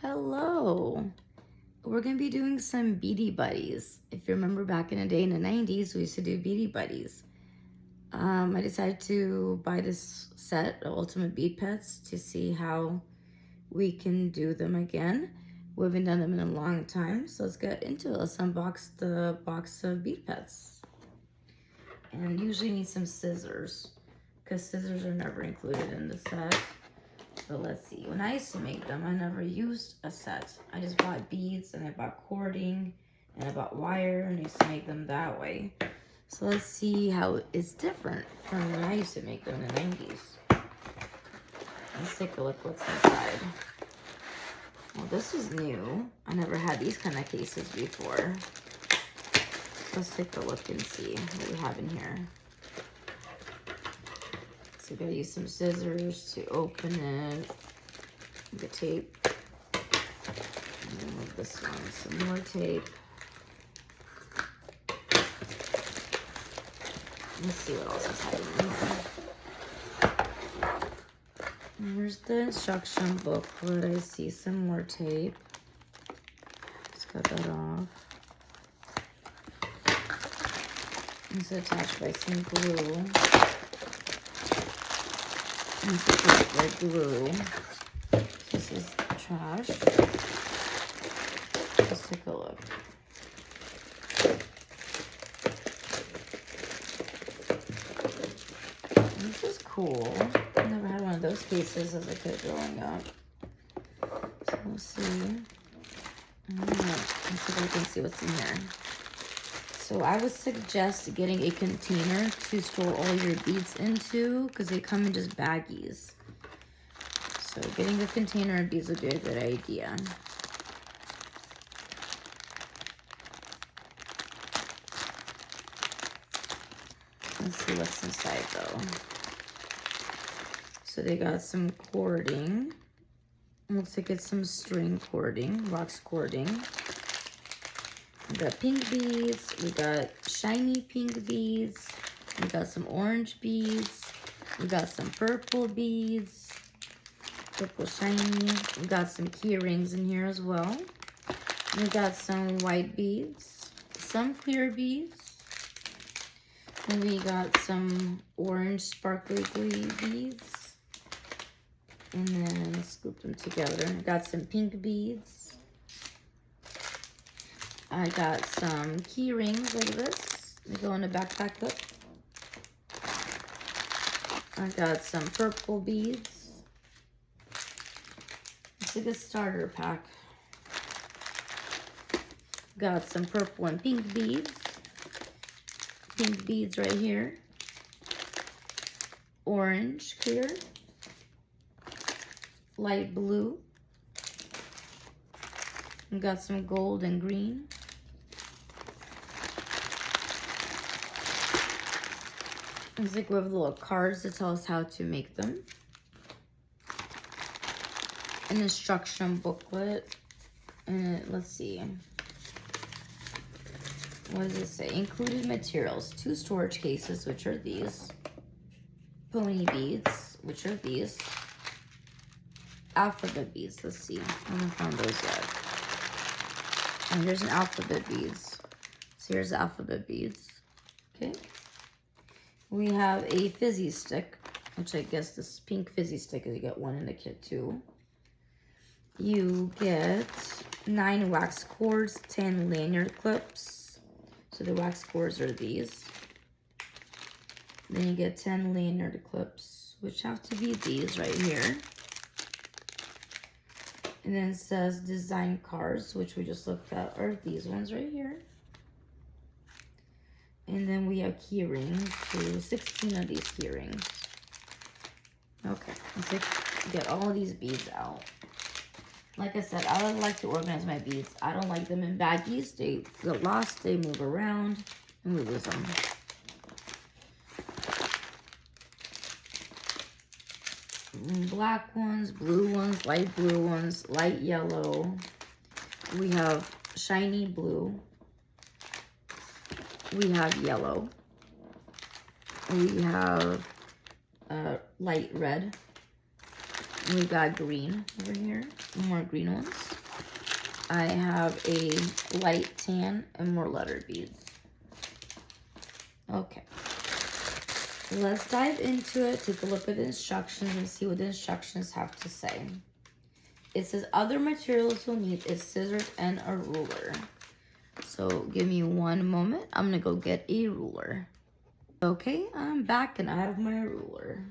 Hello. We're going to be doing some Beady Buddies. If you remember back in the day in the 90s, we used to do Beady Buddies. I decided to buy this set of Ultimate Bead Pets to see how we can do them again. We haven't done them in a long time, so let's get into it. Let's unbox the box of Bead Pets. And usually need some scissors, because scissors are never included in the set. So let's see, when I used to make them, I never used a set. I just bought beads and I bought cording and I bought wire and I used to make them that way. So let's see how it's different from when I used to make them in the 90s. Let's take a look what's inside. Well, this is new. I never had these kind of cases before. Let's take a look and see what we have in here. So we gotta use some scissors to open it. The tape. And move this one. Some more tape. Let's see what else is hiding in here. And here's the instruction booklet. I see some more tape. Let's cut that off. It's attached by some glue. Like glue. This is trash. Let's take a look. This is cool. I never had one of those cases as a kid growing up. So we'll see. Let's see if we can see what's in here. So I would suggest getting a container to store all your beads into, because they come in just baggies. So getting a container of beads would be a good idea. Let's see what's inside though. So they got some cording. Looks like it's some string cording, wax cording. We got pink beads, we got shiny pink beads, we got some orange beads, we got some purple beads, purple shiny, we got some key rings in here as well. We got some white beads, some clear beads, and we got some orange sparkly beads, and then scoop them together. We got some pink beads. I got some key rings like this. They go in a backpack clip. I got some purple beads. It's like a starter pack. Got some purple and pink beads. Pink beads right here. Orange clear. Light blue. We got some gold and green. It's like we have little cards that tell us how to make them. An instruction booklet. And let's see. What does it say? Included materials. 2 storage cases, which are these. Pony beads, which are these. Alphabet beads. Let's see. I haven't found those yet. And here's an alphabet beads. So here's the alphabet beads. Okay. We have a fizzy stick, which I guess this pink fizzy stick is, you get one in the kit too. You get 9 wax cords, 10 lanyard clips. So the wax cords are these. Then you get 10 lanyard clips, which have to be these right here. And then it says design cards, which we just looked at, are these ones right here. And then we have key rings, so 16 of these key rings. Okay, let's get all of these beads out. Like I said, I would like to organize my beads. I don't like them in baggies. They get lost, they move around, and we lose them. Black ones, blue ones, light blue ones, light yellow. We have shiny blue. We have yellow. We have light red. We got green over here. More green ones. I have a light tan and more letter beads. Okay. Let's dive into it, take a look at the instructions and see what the instructions have to say. It says other materials you'll need is scissors and a ruler. So give me one moment. I'm gonna go get a ruler. Okay, I'm back and I have my ruler.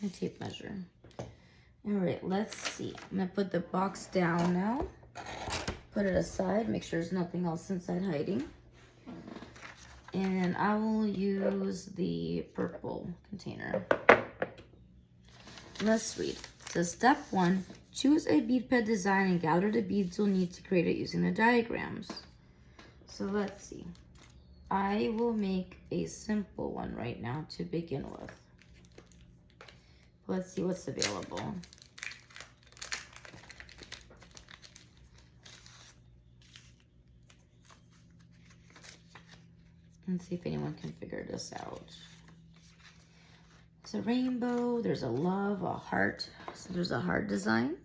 My tape measure. All right, let's see. I'm gonna put the box down now. Put it aside, make sure there's nothing else inside hiding. And I will use the purple container. Let's read. It says step 1, choose a bead pet design and gather the beads you'll need to create it using the diagrams. So let's see. I will make a simple one right now to begin with. Let's see what's available. Let's see if anyone can figure this out. It's a rainbow, there's a love, a heart. So there's a heart design.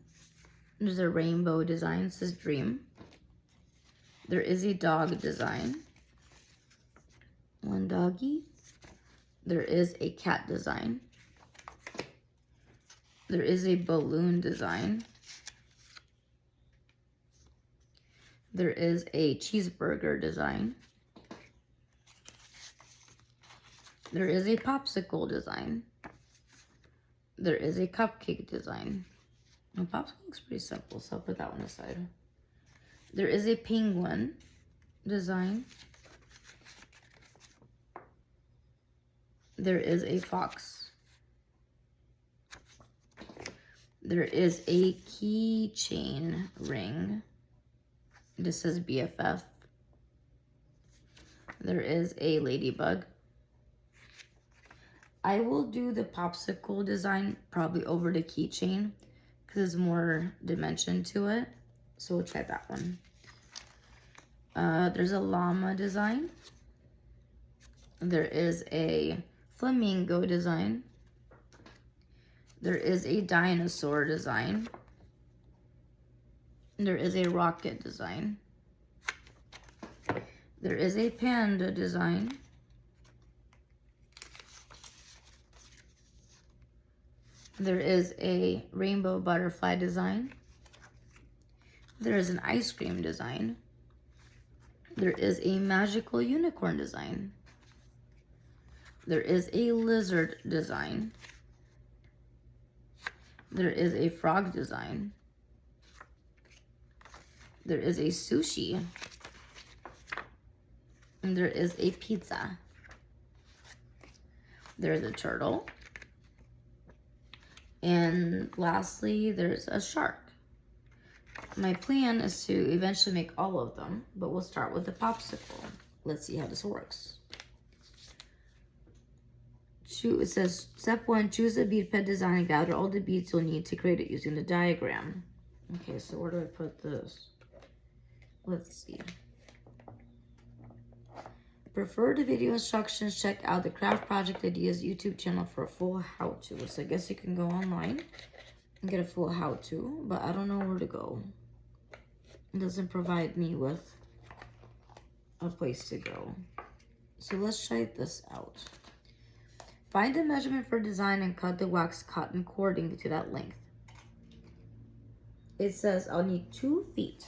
There's a rainbow design, it says dream. There is a dog design. One doggy. There is a cat design. There is a balloon design. There is a cheeseburger design. There is a popsicle design. There is a cupcake design. And popsicle's pretty simple, so I'll put that one aside. There is a penguin design. There is a fox. There is a keychain ring. This says BFF. There is a ladybug. I will do the popsicle design probably over the keychain because there's more dimension to it. So we'll try that one. There's a llama design. There is a flamingo design. There is a dinosaur design. There is a rocket design. There is a panda design. There is a rainbow butterfly design. There is an ice cream design. There is a magical unicorn design. There is a lizard design. There is a frog design. There is a sushi. And there is a pizza. There's a turtle. And lastly, there's a shark. My plan is to eventually make all of them, but we'll start with the popsicle. Let's see how this works. It says, step 1, choose a bead pet design and gather all the beads you'll need to create it using the diagram. Okay, so where do I put this? Let's see. Prefer the video instructions, check out the Craft Project Ideas YouTube channel for a full how-to. So I guess you can go online and get a full how-to, but I don't know where to go. It doesn't provide me with a place to go. So let's try this out. Find the measurement for design and cut the wax cotton cording to that length. It says I'll need 2 feet.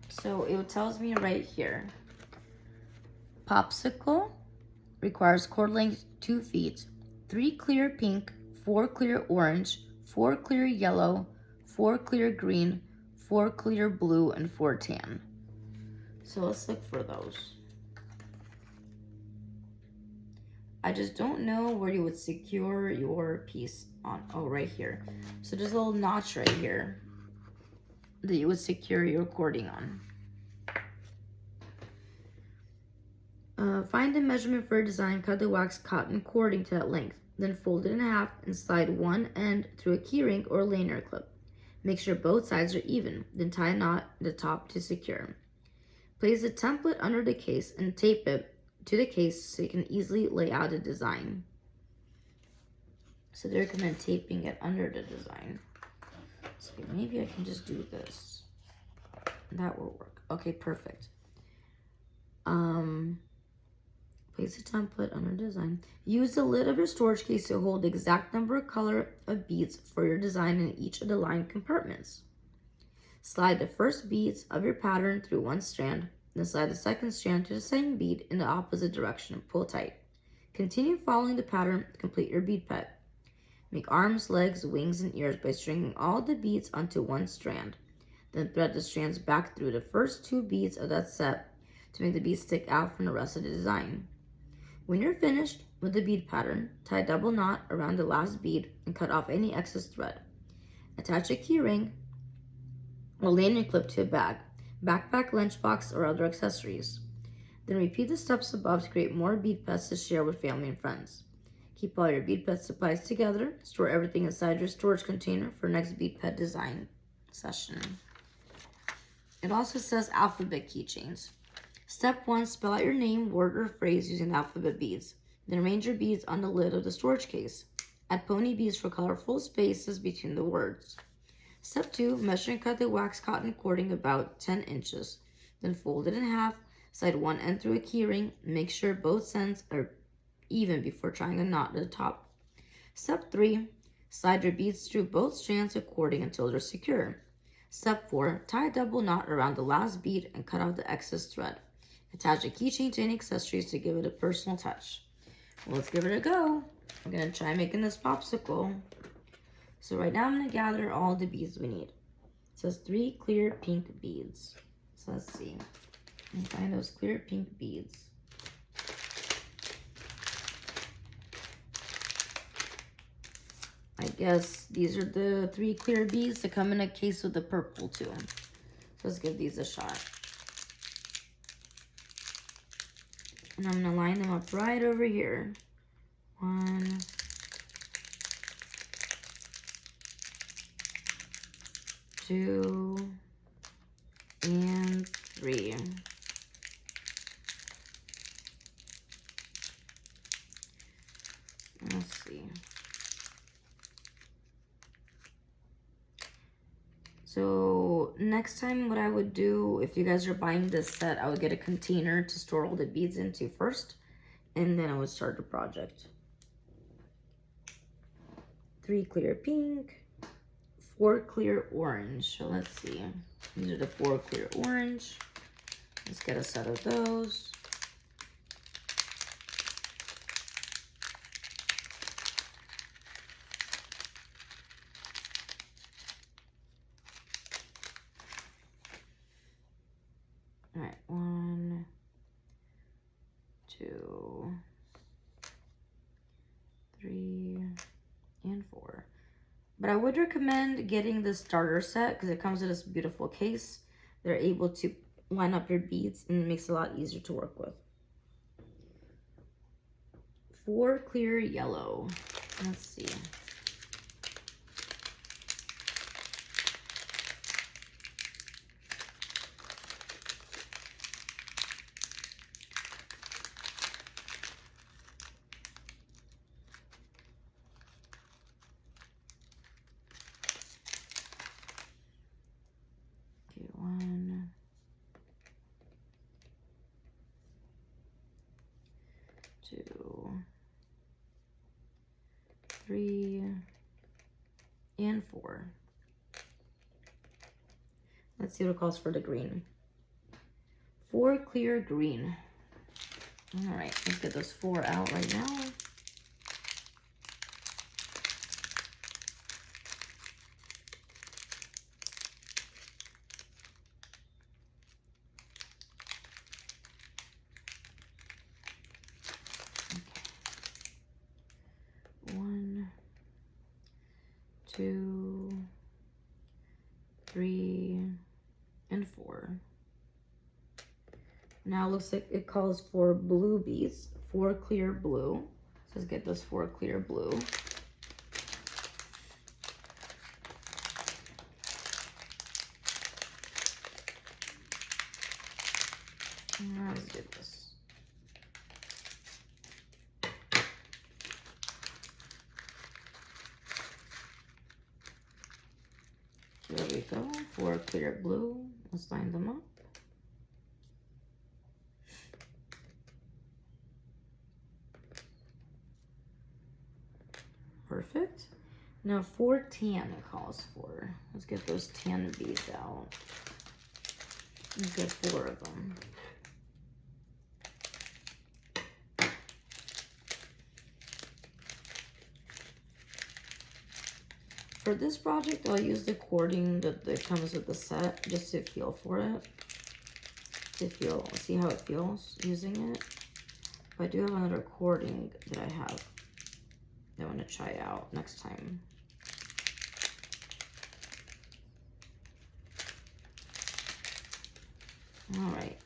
So it tells me right here. Popsicle requires cord length 2 feet, 3 clear pink, 4 clear orange, 4 clear yellow, 4 clear green, 4 clear blue, and 4 tan. So let's look for those. I just don't know where you would secure your piece on. Oh, right here. So there's a little notch right here that you would secure your cording on. Find the measurement for a design, cut the wax cotton cording to that length, then fold it in half and slide one end through a keyring or lanyard clip. Make sure both sides are even, then tie a knot at the top to secure. Place the template under the case and tape it to the case so you can easily lay out a design. So they recommend taping it under the design. So maybe I can just do this. That will work. Okay, perfect. Place a template under design. Use the lid of your storage case to hold the exact number of color of beads for your design in each of the lined compartments. Slide the first beads of your pattern through one strand, then slide the second strand to the same bead in the opposite direction and pull tight. Continue following the pattern to complete your bead pet. Make arms, legs, wings, and ears by stringing all the beads onto one strand. Then thread the strands back through the first 2 beads of that set to make the beads stick out from the rest of the design. When you're finished with the bead pattern, tie a double knot around the last bead and cut off any excess thread. Attach a key ring or landing clip to a bag, backpack, lunchbox, or other accessories. Then repeat the steps above to create more bead pets to share with family and friends. Keep all your bead pet supplies together. Store everything inside your storage container for next bead pet design session. It also says alphabet keychains. Step 1, spell out your name, word, or phrase using alphabet beads. Then arrange your beads on the lid of the storage case. Add pony beads for colorful spaces between the words. Step 2, measure and cut the wax cotton cording about 10 inches. Then fold it in half, slide one end through a key ring, make sure both ends are even before tying a knot at the top. Step 3, slide your beads through both strands of cording until they're secure. Step 4, tie a double knot around the last bead and cut off the excess thread. Attach a keychain to any accessories to give it a personal touch. Well, let's give it a go. I'm going to try making this popsicle. So right now I'm going to gather all the beads we need. It says 3 clear pink beads. So let's see. Let me find those clear pink beads. I guess these are the 3 clear beads that come in a case with the purple too. So let's give these a shot. And I'm going to line them up right over here. 1, 2, and 3. Let's see. So next time what I would do, if you guys are buying this set, I would get a container to store all the beads into first, and then I would start the project. 3 clear pink, 4 clear orange. So let's see. These are the 4 clear orange. Let's get a set of those. All right, 1, 2, 3, and 4. But I would recommend getting the starter set because it comes in this beautiful case. They're able to line up your beads and it makes it a lot easier to work with. 4 clear yellow. Let's see. Okay, 1, 2, 3, and 4. Let's see what it calls for the green. 4 clear green. All right, let's get those 4 out right now. Okay. 1, 2, 3, and 4. Now it looks like it calls for blue beads, 4 clear blue. So let's get those 4 clear blue. Let's do this. There we go, 4 clear blue. Let's line them up. Perfect. Now 4 tan it calls for. Let's get those tan beads out. Let's get 4 of them. For this project, I'll use the cording that comes with the set just to feel for it. To see how it feels using it. But I do have another cording that I have that I want to try out next time. Alright,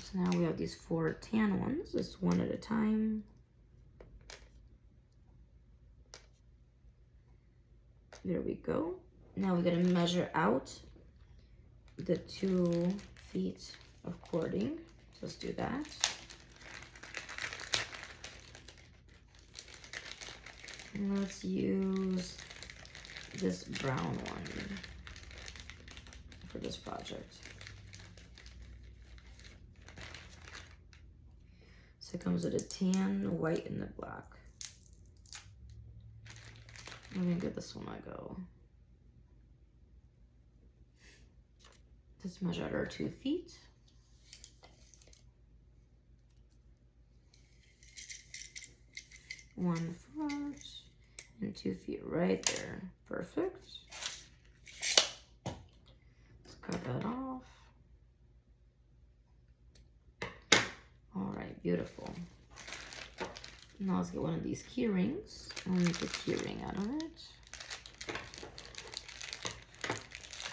so now we have these 4 tan ones, just one at a time. There we go. Now we're going to measure out the 2 feet of cording. So let's do that. And let's use this brown one for this project. So it comes with a tan, the white, and the black. I'm gonna give this one a go. Just measure out our 2 feet. One foot and 2 feet right there. Perfect. Let's cut that off. All right, beautiful. Now let's get one of these key rings. I'll make a key ring out of it.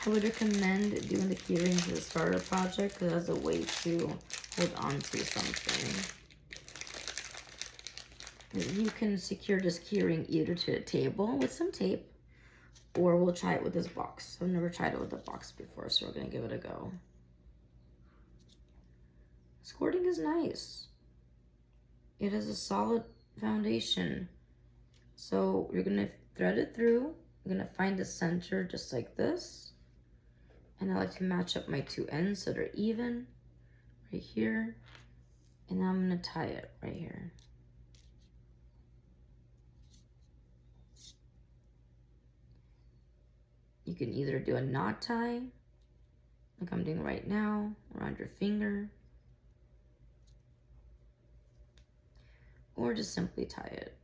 I would recommend doing the key rings as a starter project because that's a way to hold on to something. You can secure this key ring either to a table with some tape, or we'll try it with this box. I've never tried it with a box before, so we're gonna give it a go. This cording is nice. It has a solid foundation. So you're gonna thread it through. I'm gonna find the center just like this. And I like to match up my 2 ends so they're even right here. And now I'm gonna tie it right here. You can either do a knot tie, like I'm doing right now, around your finger, or just simply tie it.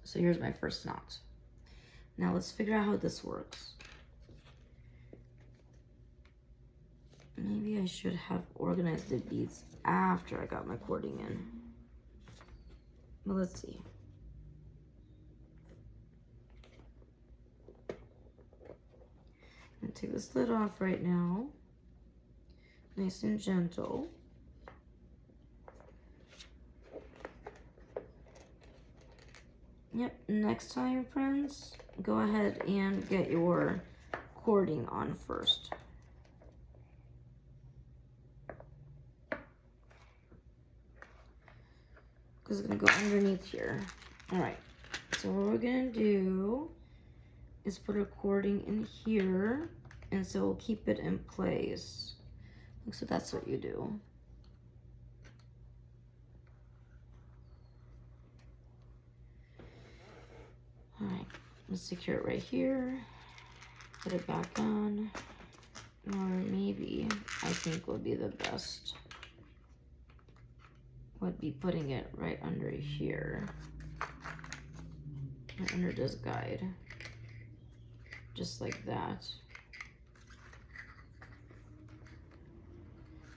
So here's my first knot. Now let's figure out how this works. Maybe I should have organized the beads after I got my cording in. But let's see. I'm gonna take this lid off right now. Nice and gentle. Yep, next time, friends, go ahead and get your cording on first. Because it's gonna go underneath here. All right, so what we're gonna do is put a cording in here, and so we'll keep it in place. So that's what you do. All right, let's secure it right here. Put it back on. Or maybe, I think would be the best, would be putting it right under here. Right under this guide. Just like that.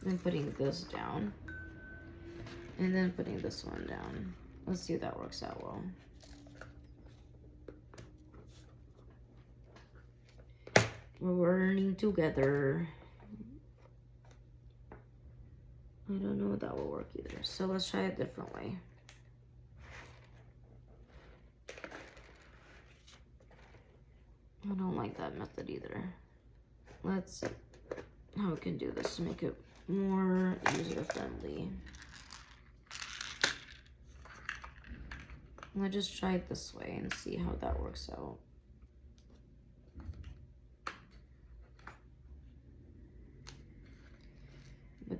Then putting this down. And then putting this one down. Let's see if that works out well. We're learning together. I don't know if that will work either. So let's try a different way. I don't like that method either. Let's see how we can do this to make it more user friendly. I'm gonna just try it this way and see how that works out.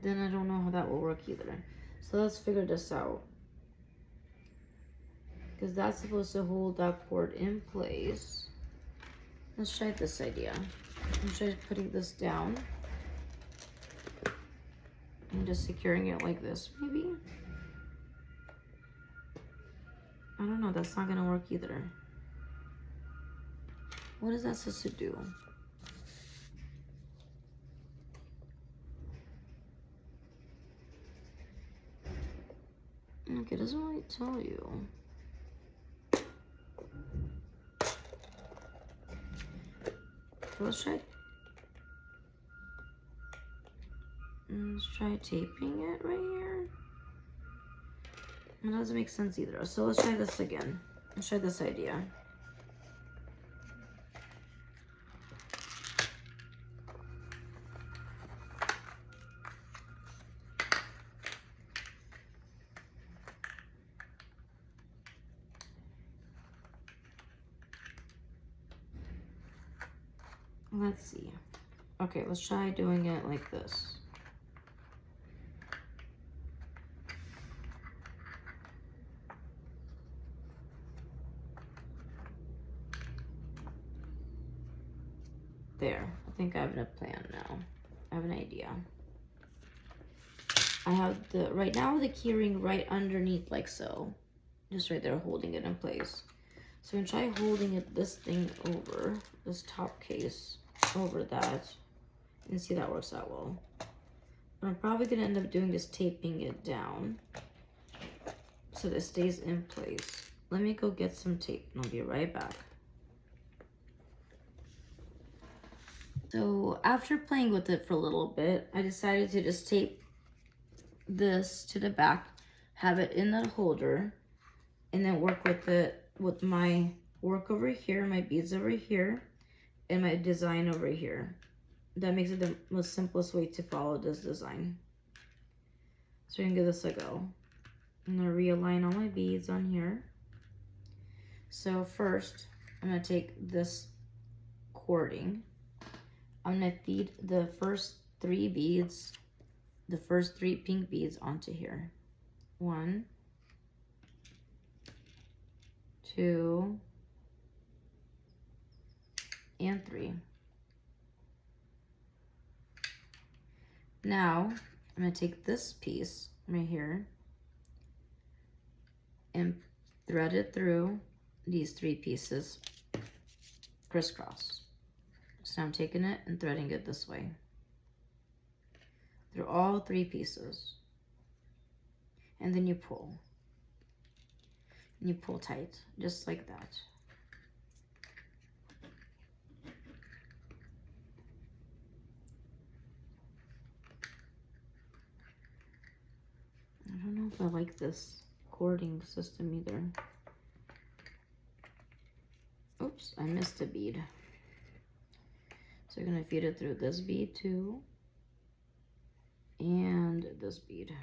then I don't know how that will work either. So let's figure this out. Because that's supposed to hold that cord in place. Let's try this idea. Let's try putting this down. And just securing it like this, maybe? I don't know, that's not gonna work either. What is that supposed to do? Okay, it doesn't really tell you. Let's try taping it right here. It doesn't make sense either. So let's try this again. Let's try this idea. Let's see. Okay, let's try doing it like this. There, I think I have a plan now. I have an idea. I have right now the keyring right underneath like so. Just right there holding it in place. So I'm gonna try holding this thing over, this top case, over that, and see if that works out well. What I'm probably gonna end up doing is taping it down so that it stays in place. Let me go get some tape and I'll be right back. So after playing with it for a little bit, I decided to just tape this to the back, have it in the holder, and then work with it with my work over here, my beads over here, and my design over here. That makes it the most simplest way to follow this design. So I'm gonna give this a go. I'm gonna realign all my beads on here. So first, I'm gonna take this cording. I'm gonna feed the first 3 beads, the first 3 pink beads onto here. 1, 2, and 3. Now, I'm gonna take this piece right here and thread it through these 3 pieces, crisscross. So I'm taking it and threading it this way through all 3 pieces. And then you pull. And you pull tight, just like that. I don't know if I like this cording system either. Oops, I missed a bead. So you're gonna feed it through this bead too, and this bead.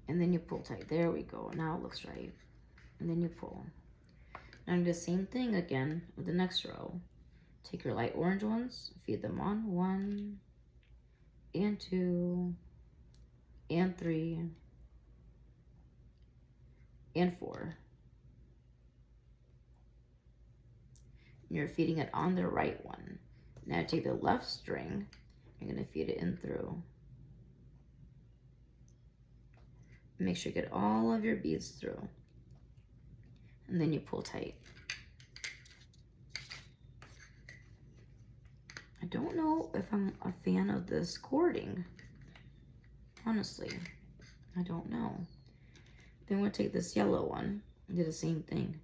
And then you pull tight. There we go. Now it looks right. And then you pull. Now do the same thing again with the next row. Take your light orange ones, feed them on. 1, and 2, and 3, and 4. And you're feeding it on the right one. Now take the left string, you're gonna feed it in through. Make sure you get all of your beads through. And then you pull tight. I don't know if I'm a fan of this cording. Honestly, I don't know. Then we'll take this yellow one and do the same thing.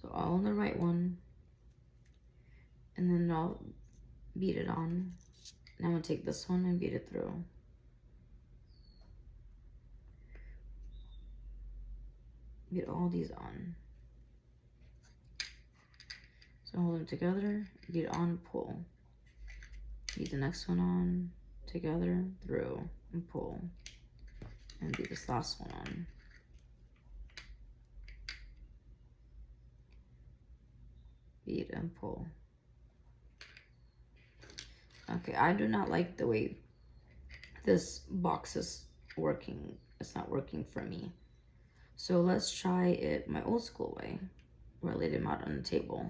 So all on the right one, and then I'll bead it on. Now I'm gonna take this one and bead it through. Bead all these on. So hold them together, bead on, pull. Bead the next one on together, through, and pull. And bead this last one on. Bead and pull. Okay, I do not like the way this box is working. It's not working for me. So let's try it my old school way, where I laid them out on the table.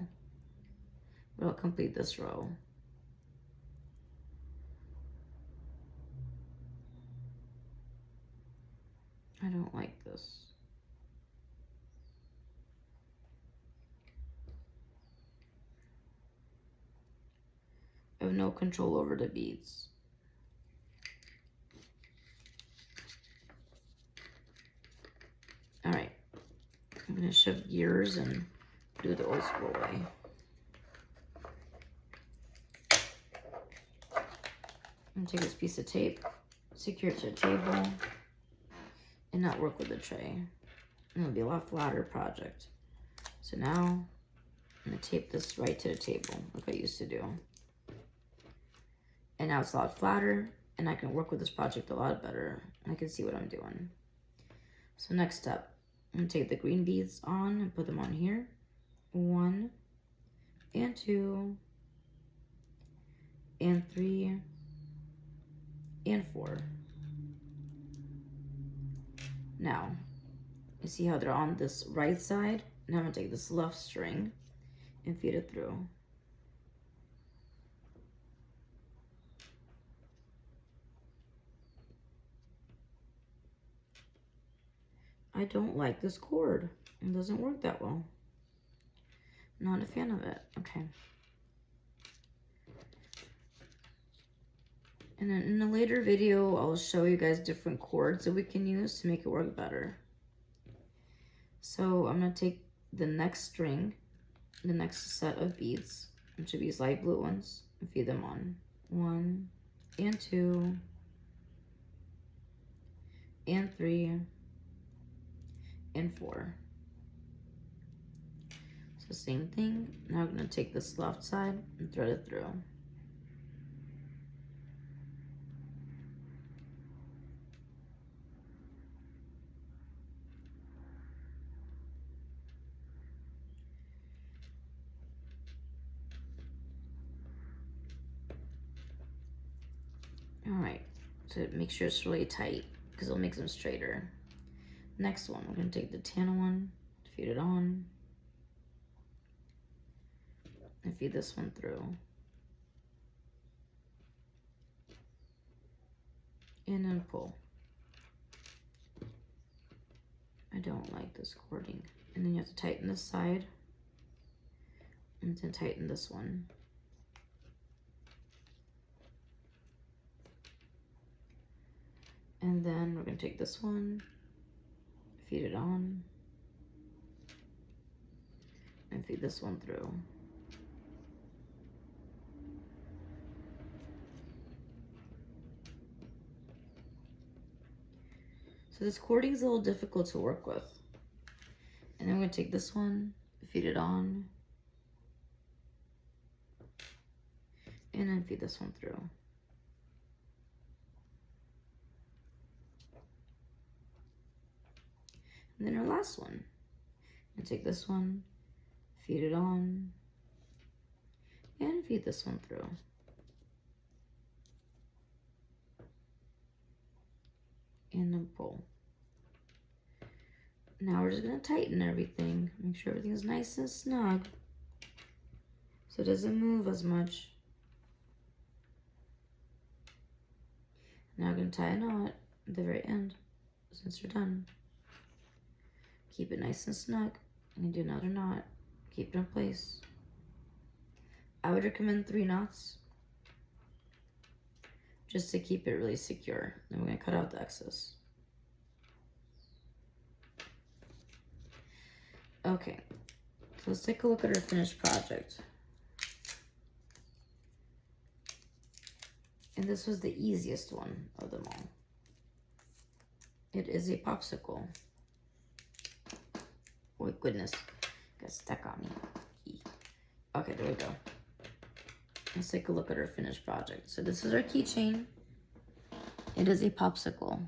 But I'll complete this row. I don't like this. I have no control over the beads. All right, I'm gonna shift gears and do the old school way. I'm gonna take this piece of tape, secure it to the table, and not work with the tray. And it'll be a lot flatter project. So now I'm gonna tape this right to the table, like I used to do. And now it's a lot flatter, and I can work with this project a lot better. I can see what I'm doing. So next step, I'm gonna take the green beads on and put them on here. 1 and 2 and 3 and 4. Now, you see how they're on this right side? Now I'm gonna take this left string and feed it through. I don't like this cord. It doesn't work that well. Not a fan of it. Okay. And then in a later video, I'll show you guys different cords that we can use to make it work better. So I'm gonna take the next string, the next set of beads, which are these light blue ones, and feed them on. 1 and 2 and 3 and 4. So same thing. Now I'm gonna take this left side and thread it through. All right, so make sure it's really tight because it'll make them straighter. Next one, we're gonna take the tan one, feed it on, and feed this one through. And then pull. I don't like this cording. And then you have to tighten this side, and then tighten this one. And then we're gonna take this one, feed it on, and feed this one through. So this cording is a little difficult to work with. And then we're gonna take this one, feed it on, and then feed this one through. And then our last one, and take this one, feed it on, and feed this one through. And then pull. Now we're just gonna tighten everything, make sure everything's nice and snug so it doesn't move as much. Now I'm gonna tie a knot at the very end since you're done. Keep it nice and snug, and do another knot. Keep it in place. I would recommend 3 knots just to keep it really secure. Then we're gonna cut out the excess. Okay, so let's take a look at our finished project. And this was the easiest one of them all. It is a popsicle. Oh goodness, got stuck on me. Okay, there we go. Let's take a look at our finished project. So this is our keychain. It is a popsicle.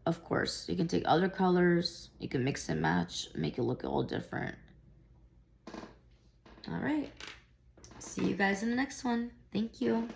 Of course, you can take other colors. You can mix and match, make it look all different. All right. See you guys in the next one. Thank you.